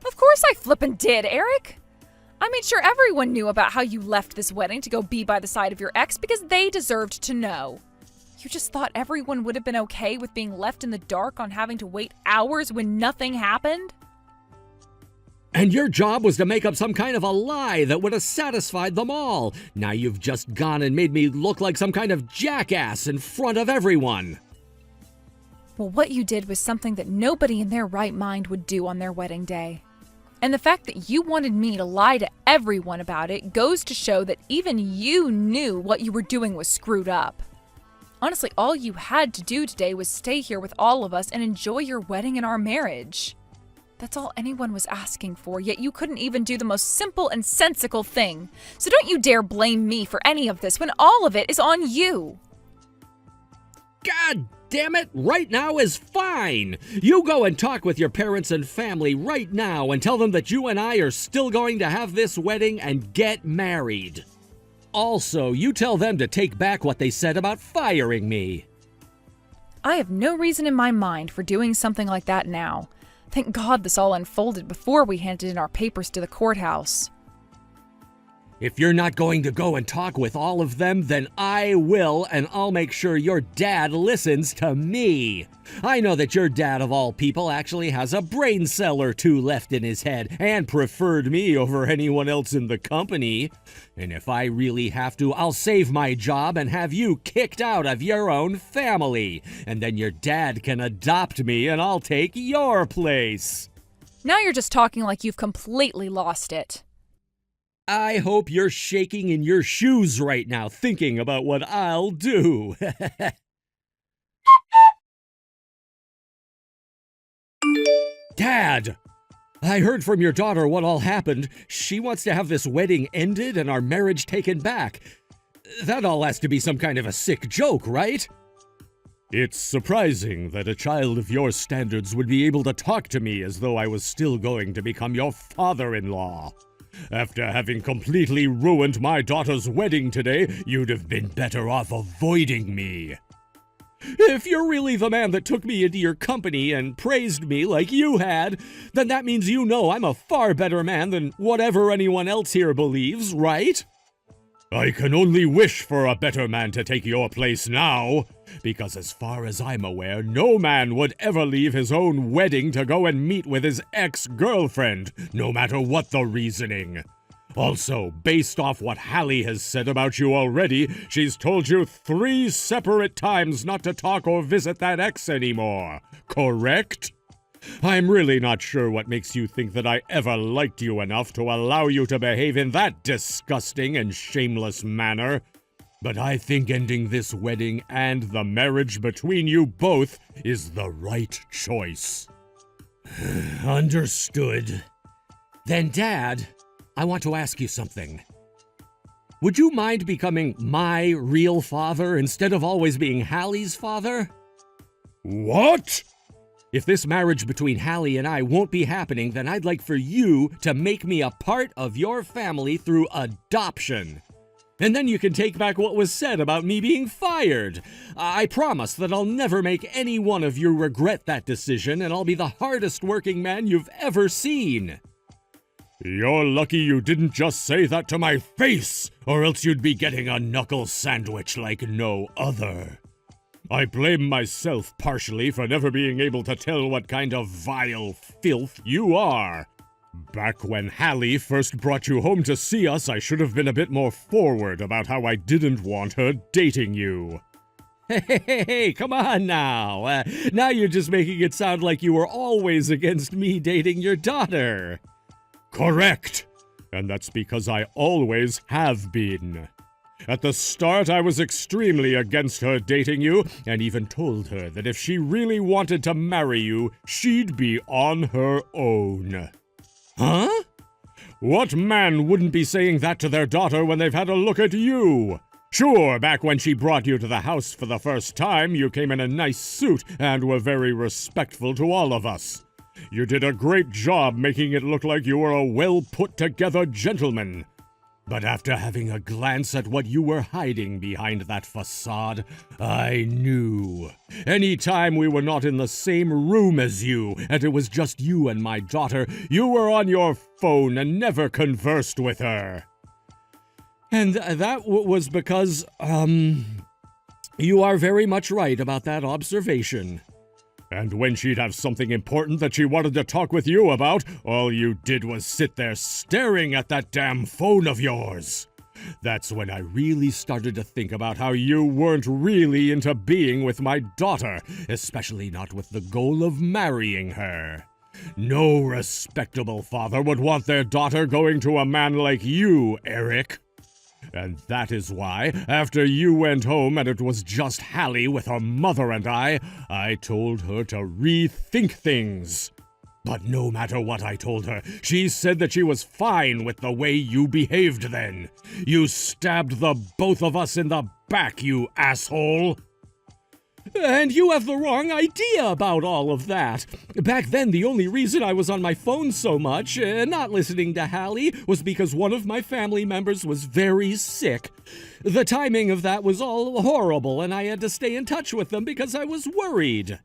Of course I flippin' did, Eric. I made sure everyone knew about how you left this wedding to go be by the side of your ex because they deserved to know. You just thought everyone would have been okay with being left in the dark on having to wait hours when nothing happened? And your job was to make up some kind of a lie that would have satisfied them all. Now you've just gone and made me look like some kind of jackass in front of everyone. Well, what you did was something that nobody in their right mind would do on their wedding day. And the fact that you wanted me to lie to everyone about it goes to show that even you knew what you were doing was screwed up. Honestly, all you had to do today was stay here with all of us and enjoy your wedding and our marriage. That's all anyone was asking for, yet you couldn't even do the most simple and sensical thing. So don't you dare blame me for any of this when all of it is on you. God damn it, right now is fine. You go and talk with your parents and family right now and tell them that you and I are still going to have this wedding and get married. Also, you tell them to take back what they said about firing me. I have no reason in my mind for doing something like that now. Thank God this all unfolded before we handed in our papers to the courthouse. If you're not going to go and talk with all of them, then I will, and I'll make sure your dad listens to me. I know that your dad, of all people, actually has a brain cell or two left in his head and preferred me over anyone else in the company. And if I really have to, I'll save my job and have you kicked out of your own family. And then your dad can adopt me and I'll take your place. Now you're just talking like you've completely lost it. I hope you're shaking in your shoes right now thinking about what I'll do. Dad! I heard from your daughter what all happened. She wants to have this wedding ended and our marriage taken back. That all has to be some kind of a sick joke, right? It's surprising that a child of your standards would be able to talk to me as though I was still going to become your father-in-law. After having completely ruined my daughter's wedding today, you'd have been better off avoiding me. If you're really the man that took me into your company and praised me like you had, then that means you know I'm a far better man than whatever anyone else here believes, right? I can only wish for a better man to take your place now, because as far as I'm aware, no man would ever leave his own wedding to go and meet with his ex-girlfriend, no matter what the reasoning. Also, based off what Hallie has said about you already, she's told you 3 separate times not to talk or visit that ex anymore, correct? I'm really not sure what makes you think that I ever liked you enough to allow you to behave in that disgusting and shameless manner. But I think ending this wedding and the marriage between you both is the right choice. Understood. Then, Dad, I want to ask you something. Would you mind becoming my real father instead of always being Hallie's father? What? If this marriage between Hallie and I won't be happening, then I'd like for you to make me a part of your family through adoption. And then you can take back what was said about me being fired. I promise that I'll never make any one of you regret that decision, and I'll be the hardest working man you've ever seen. You're lucky you didn't just say that to my face, or else you'd be getting a knuckle sandwich like no other. I blame myself partially for never being able to tell what kind of vile filth you are. Back when Hallie first brought you home to see us, I should have been a bit more forward about how I didn't want her dating you. Hey, come on now. Now you're just making it sound like you were always against me dating your daughter. Correct. And that's because I always have been. At the start, I was extremely against her dating you, and even told her that if she really wanted to marry you, she'd be on her own. Huh? What man wouldn't be saying that to their daughter when they've had a look at you? Sure, back when she brought you to the house for the first time, you came in a nice suit and were very respectful to all of us. You did a great job making it look like you were a well-put-together gentleman. But after having a glance at what you were hiding behind that facade, I knew. Any time we were not in the same room as you, and it was just you and my daughter, you were on your phone and never conversed with her. And that was because, you are very much right about that observation. And when she'd have something important that she wanted to talk with you about, all you did was sit there staring at that damn phone of yours. That's when I really started to think about how you weren't really into being with my daughter, especially not with the goal of marrying her. No respectable father would want their daughter going to a man like you, Eric. And that is why, after you went home and it was just Hallie with her mother and I told her to rethink things. But no matter what I told her, she said that she was fine with the way you behaved then. You stabbed the both of us in the back, you asshole! And you have the wrong idea about all of that. Back then, the only reason I was on my phone so much, not listening to Hallie, was because one of my family members was very sick. The timing of that was all horrible, and I had to stay in touch with them because I was worried.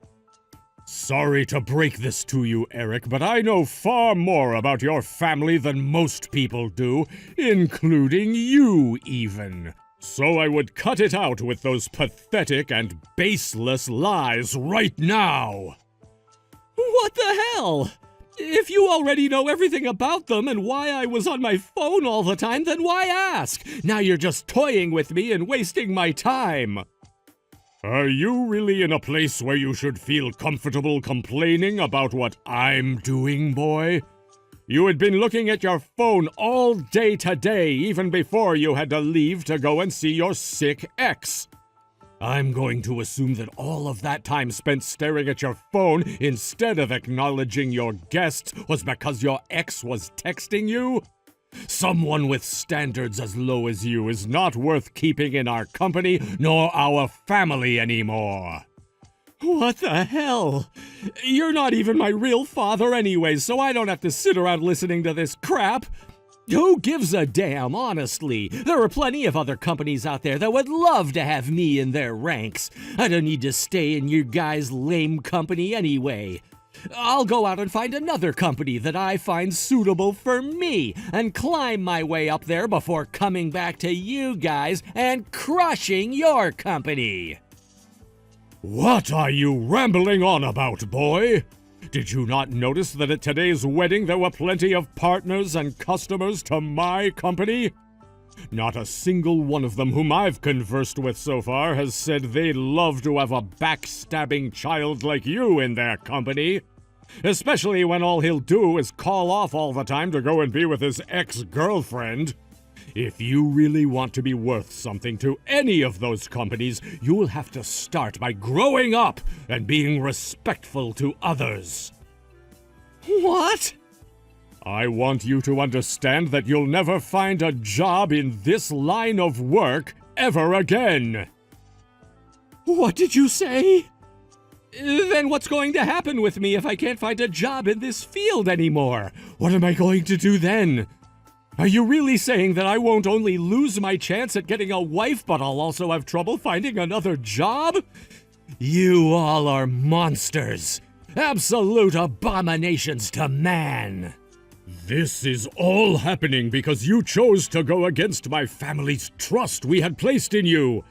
Sorry to break this to you, Eric, but I know far more about your family than most people do, including you, even. So I would cut it out with those pathetic and baseless lies right now. What the hell? If you already know everything about them and why I was on my phone all the time, then why ask? Now you're just toying with me and wasting my time. Are you really in a place where you should feel comfortable complaining about what I'm doing, boy? You had been looking at your phone all day today, even before you had to leave to go and see your sick ex. I'm going to assume that all of that time spent staring at your phone instead of acknowledging your guests was because your ex was texting you? Someone with standards as low as you is not worth keeping in our company nor our family anymore. What the hell? You're not even my real father anyway, so I don't have to sit around listening to this crap. Who gives a damn, honestly? There are plenty of other companies out there that would love to have me in their ranks. I don't need to stay in your guys' lame company anyway. I'll go out and find another company that I find suitable for me and climb my way up there before coming back to you guys and crushing your company. What are you rambling on about, boy? Did you not notice that at today's wedding there were plenty of partners and customers to my company? Not a single one of them whom I've conversed with so far has said they'd love to have a backstabbing child like you in their company. Especially when all he'll do is call off all the time to go and be with his ex-girlfriend. If you really want to be worth something to any of those companies, you'll have to start by growing up and being respectful to others. What? I want you to understand that you'll never find a job in this line of work ever again. What did you say? Then what's going to happen with me if I can't find a job in this field anymore? What am I going to do then? Are you really saying that I won't only lose my chance at getting a wife, but I'll also have trouble finding another job? You all are monsters. Absolute abominations to man. This is all happening because you chose to go against my family's trust we had placed in you.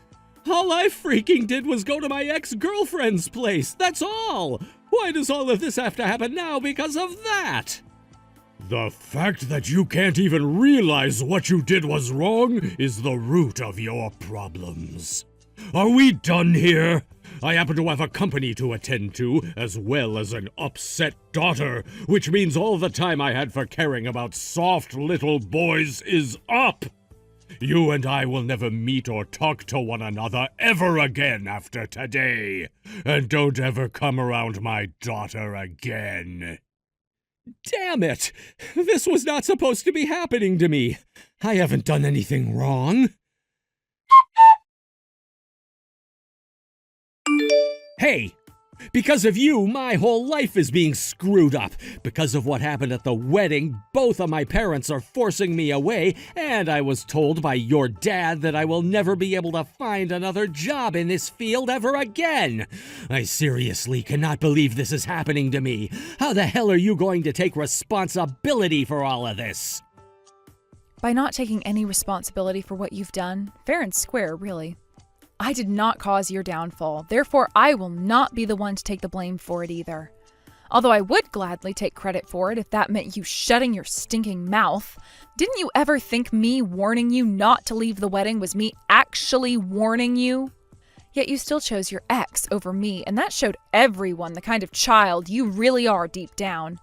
All I freaking did was go to my ex-girlfriend's place, that's all. Why does all of this have to happen now because of that? The fact that you can't even realize what you did was wrong is the root of your problems. Are we done here? I happen to have a company to attend to, as well as an upset daughter, which means all the time I had for caring about soft little boys is up. You and I will never meet or talk to one another ever again after today. And don't ever come around my daughter again. Damn it! This was not supposed to be happening to me. I haven't done anything wrong. Hey! Because of you, my whole life is being screwed up. Because of what happened at the wedding, both of my parents are forcing me away, and I was told by your dad that I will never be able to find another job in this field ever again. I seriously cannot believe this is happening to me. How the hell are you going to take responsibility for all of this? By not taking any responsibility for what you've done, fair and square, really. I did not cause your downfall, therefore I will not be the one to take the blame for it either. Although I would gladly take credit for it if that meant you shutting your stinking mouth. Didn't you ever think me warning you not to leave the wedding was me actually warning you? Yet you still chose your ex over me, and that showed everyone the kind of child you really are deep down.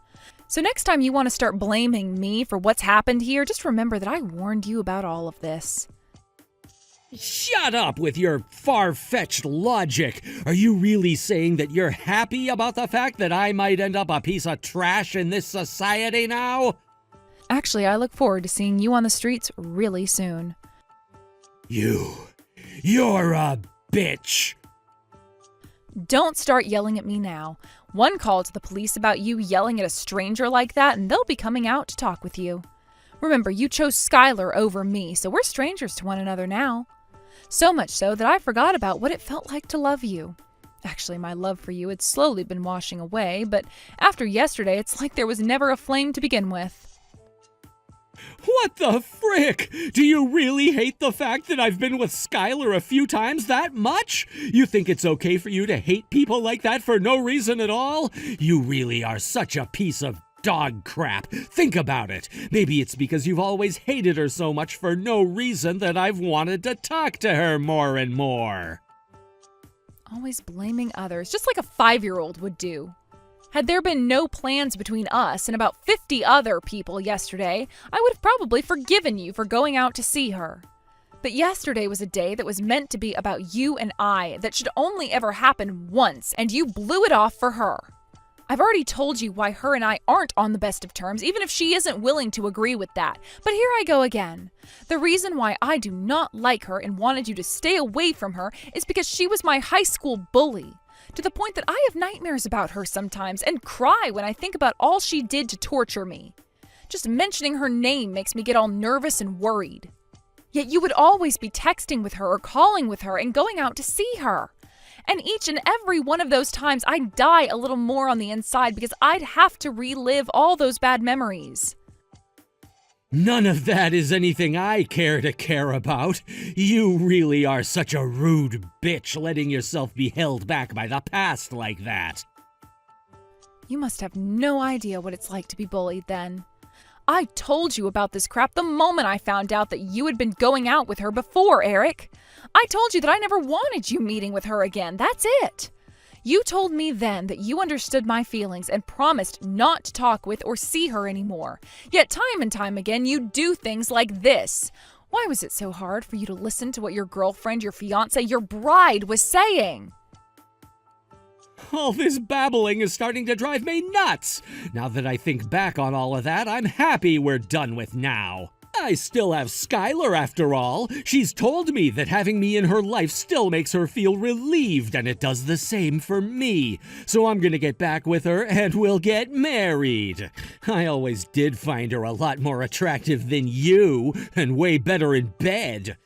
So next time you want to start blaming me for what's happened here, just remember that I warned you about all of this. Shut up with your far-fetched logic. Are you really saying that you're happy about the fact that I might end up a piece of trash in this society now? Actually, I look forward to seeing you on the streets really soon. You're a bitch. Don't start yelling at me now. One call to the police about you yelling at a stranger like that, and they'll be coming out to talk with you. Remember, you chose Skylar over me, so we're strangers to one another now. So much so that I forgot about what it felt like to love you. Actually, my love for you had slowly been washing away, but after yesterday, it's like there was never a flame to begin with. What the frick? Do you really hate the fact that I've been with Skylar a few times that much? You think it's okay for you to hate people like that for no reason at all? You really are such a piece of dog crap. Think about it. Maybe it's because you've always hated her so much for no reason that I've wanted to talk to her more and more. Always blaming others, just like a 5-year-old would do. Had there been no plans between us and about 50 other people yesterday, I would have probably forgiven you for going out to see her. But yesterday was a day that was meant to be about you and I, that should only ever happen once, and you blew it off for her. I've already told you why her and I aren't on the best of terms, even if she isn't willing to agree with that. But here I go again. The reason why I do not like her and wanted you to stay away from her is because she was my high school bully. To the point that I have nightmares about her sometimes and cry when I think about all she did to torture me. Just mentioning her name makes me get all nervous and worried. Yet you would always be texting with her or calling with her and going out to see her. And each and every one of those times, I'd die a little more on the inside because I'd have to relive all those bad memories. None of that is anything I care about. You really are such a rude bitch letting yourself be held back by the past like that. You must have no idea what it's like to be bullied then. I told you about this crap the moment I found out that you had been going out with her before, Eric. I told you that I never wanted you meeting with her again. That's it. You told me then that you understood my feelings and promised not to talk with or see her anymore. Yet time and time again, you do things like this. Why was it so hard for you to listen to what your girlfriend, your fiancé, your bride was saying? All this babbling is starting to drive me nuts. Now that I think back on all of that, I'm happy we're done with now. I still have Skylar after all. She's told me that having me in her life still makes her feel relieved, and it does the same for me. So I'm gonna get back with her and we'll get married. I always did find her a lot more attractive than you, and way better in bed.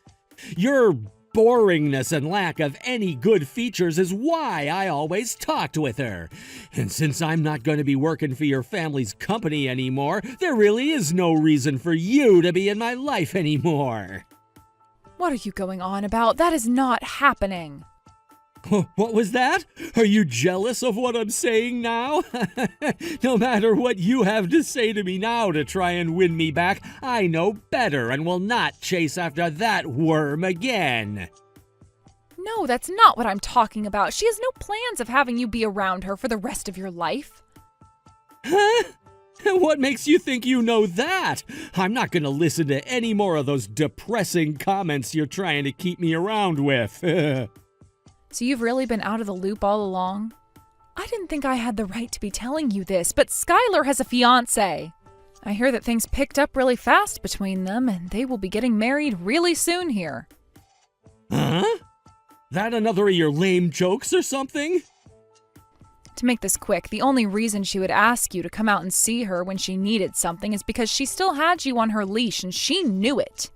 Your boringness and lack of any good features is why I always talked with her. And since I'm not going to be working for your family's company anymore, there really is no reason for you to be in my life anymore. What are you going on about? That is not happening. What was that? Are you jealous of what I'm saying now? No matter what you have to say to me now to try and win me back, I know better and will not chase after that worm again. No, that's not what I'm talking about. She has no plans of having you be around her for the rest of your life. Huh? What makes you think you know that? I'm not going to listen to any more of those depressing comments you're trying to keep me around with. So you've really been out of the loop all along? I didn't think I had the right to be telling you this, but Skylar has a fiancé. I hear that things picked up really fast between them, and they will be getting married really soon here. Huh? That another of your lame jokes or something? To make this quick, the only reason she would ask you to come out and see her when she needed something is because she still had you on her leash, and she knew it.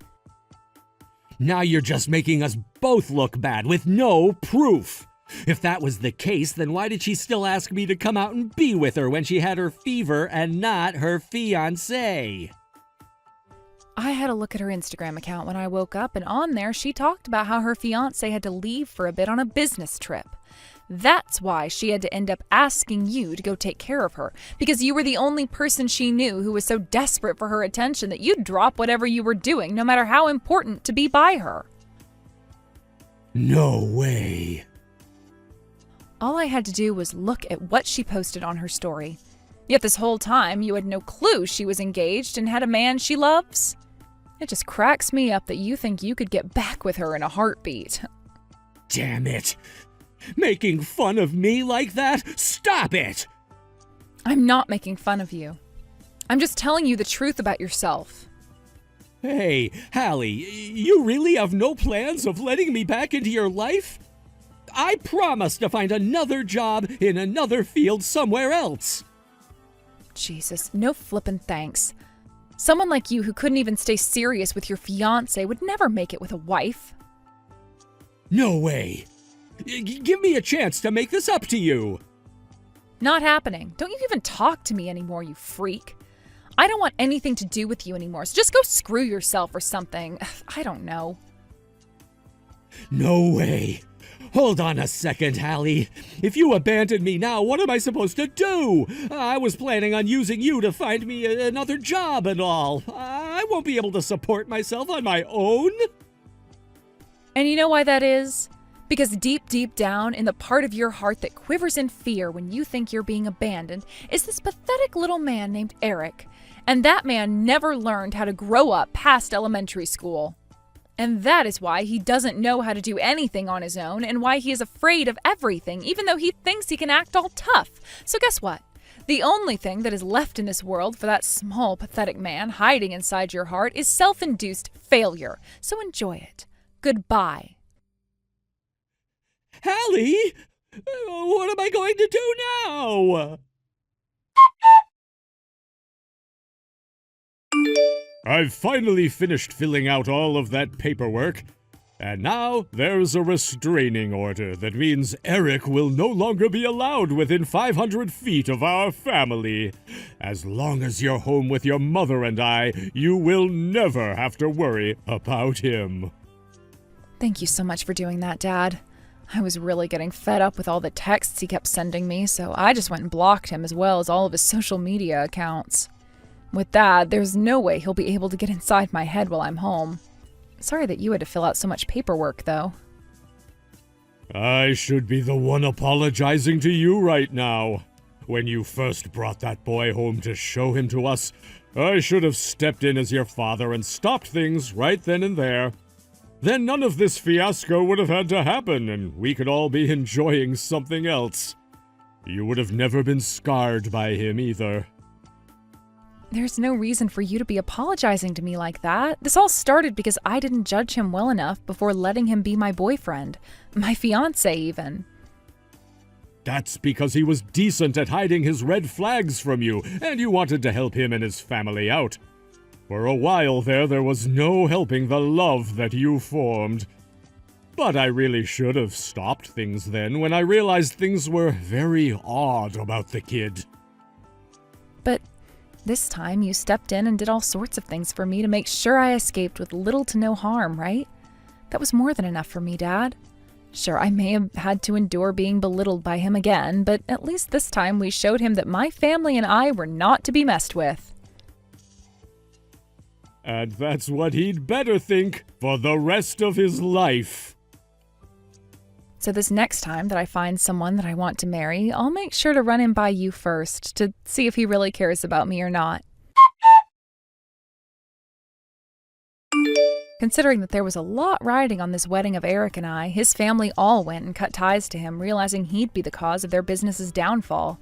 Now you're just making us both look bad with no proof. If that was the case, then why did she still ask me to come out and be with her when she had her fever and not her fiancé? I had a look at her Instagram account when I woke up, and on there she talked about how her fiancé had to leave for a bit on a business trip. That's why she had to end up asking you to go take care of her, because you were the only person she knew who was so desperate for her attention that you'd drop whatever you were doing, no matter how important, to be by her. No way. All I had to do was look at what she posted on her story. Yet this whole time, you had no clue she was engaged and had a man she loves. It just cracks me up that you think you could get back with her in a heartbeat. Damn it. Making fun of me like that? Stop it! I'm not making fun of you. I'm just telling you the truth about yourself. Hey, Hallie, you really have no plans of letting me back into your life? I promise to find another job in another field somewhere else. Jesus, no flippin' thanks. Someone like you who couldn't even stay serious with your fiancé would never make it with a wife. No way. Give me a chance to make this up to you. Not happening. Don't you even talk to me anymore, you freak. I don't want anything to do with you anymore, so just go screw yourself or something. I don't know. No way. Hold on a second, Hallie. If you abandon me now, what am I supposed to do? I was planning on using you to find me another job and all. I won't be able to support myself on my own. And you know why that is? Because deep, deep down in the part of your heart that quivers in fear when you think you're being abandoned is this pathetic little man named Eric. And that man never learned how to grow up past elementary school. And that is why he doesn't know how to do anything on his own and why he is afraid of everything, even though he thinks he can act all tough. So guess what? The only thing that is left in this world for that small, pathetic man hiding inside your heart is self-induced failure. So enjoy it. Goodbye. Hallie, what am I going to do now? I've finally finished filling out all of that paperwork, and now there's a restraining order that means Eric will no longer be allowed within 500 feet of our family. As long as you're home with your mother and I, you will never have to worry about him. Thank you so much for doing that, Dad. I was really getting fed up with all the texts he kept sending me, so I just went and blocked him as well as all of his social media accounts. With that, there's no way he'll be able to get inside my head while I'm home. Sorry that you had to fill out so much paperwork, though. I should be the one apologizing to you right now. When you first brought that boy home to show him to us, I should have stepped in as your father and stopped things right then and there. Then none of this fiasco would have had to happen, and we could all be enjoying something else. You would have never been scarred by him either. There's no reason for you to be apologizing to me like that. This all started because I didn't judge him well enough before letting him be my boyfriend. My fiancé, even. That's because he was decent at hiding his red flags from you, and you wanted to help him and his family out. For a while there was no helping the love that you formed. But I really should have stopped things then when I realized things were very odd about the kid. But this time you stepped in and did all sorts of things for me to make sure I escaped with little to no harm, right? That was more than enough for me, Dad. Sure, I may have had to endure being belittled by him again, but at least this time we showed him that my family and I were not to be messed with. And that's what he'd better think for the rest of his life. So this next time that I find someone that I want to marry, I'll make sure to run him by you first to see if he really cares about me or not. Considering that there was a lot riding on this wedding of Eric and I, his family all went and cut ties to him, realizing he'd be the cause of their business's downfall.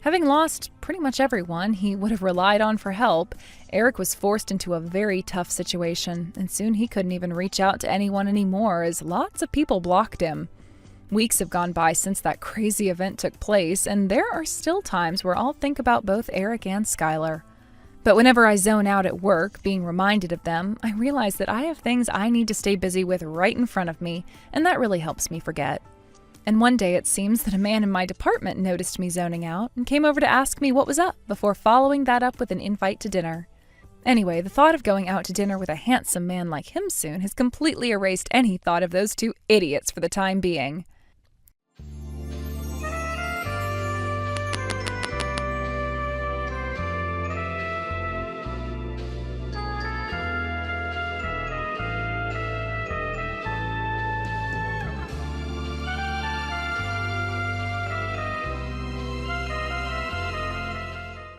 Having lost pretty much everyone he would have relied on for help, Eric was forced into a very tough situation, and soon he couldn't even reach out to anyone anymore as lots of people blocked him. Weeks have gone by since that crazy event took place, and there are still times where I'll think about both Eric and Skylar. But whenever I zone out at work, being reminded of them, I realize that I have things I need to stay busy with right in front of me, and that really helps me forget. And one day it seems that a man in my department noticed me zoning out and came over to ask me what was up before following that up with an invite to dinner. Anyway, the thought of going out to dinner with a handsome man like him soon has completely erased any thought of those two idiots for the time being.